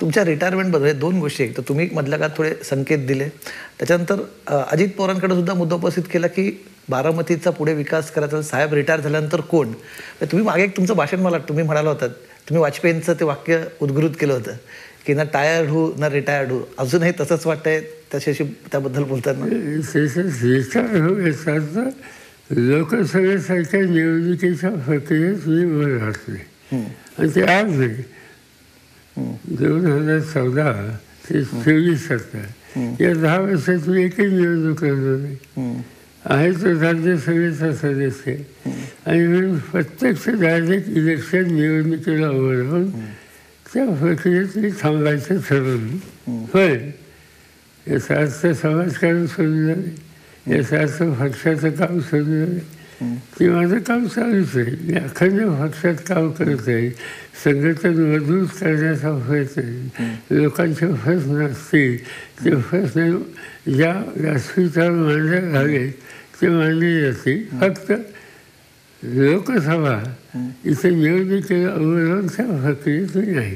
तुमच्या रिटायरमेंटबद्दल 2 गोष्टी आहेत. तर तुम्ही मधल्या काळात थोडे संकेत दिले. त्याच्यानंतर अजित पवारांकडे सुद्धा मुद्दा उपस्थित केला की बारामतीचा पुढे विकास करायचा. साहेब रिटायर झाल्यानंतर कोण? तुम्ही मागे एक तुमचं भाषण मला तुम्ही म्हणाला होतात, तुम्ही वाजपेयींचं ते वाक्य उद्गृत केलं होतं की ना टायर्ड हो ना रिटायर्ड हो. अजूनही तसंच वाटतंय त्याच्याशी त्याबद्दल बोलताना? रिटायर हो याचा अर्थ लोकसभेसारख्या निवडणुकीच्या प्रक्रियेत मी वर घातले आणि ते आज नाही. 2014 ते 24 या 10 वर्षात मी एकही निवडणूक लढलो नाही. आहे तो राज्यसभेचा सदस्य आणि म्हणून प्रत्यक्ष डायरेक्ट इलेक्शन निवडणुकीला उभं राहून त्या प्रक्रियेत मी थांबायचं ठरवलं. होय, याचा अर्थ समाजकारण सोडलं नाही, याचा अर्थ पक्षाचं काम सोडलं नाही. ते माझं काम चालूच आहे. मी अखंड पक्षात काम करत आहे. संघटन मजबूत करण्याचा प्रयत्न आहे. लोकांचे प्रश्न असतील ते प्रश्न ज्या व्यासपीठावर मांडण्यात आले ते मांडले जातील. फक्त लोकसभा इथे निवडणुकीला उभं राहून त्या प्रक्रियेत नाही.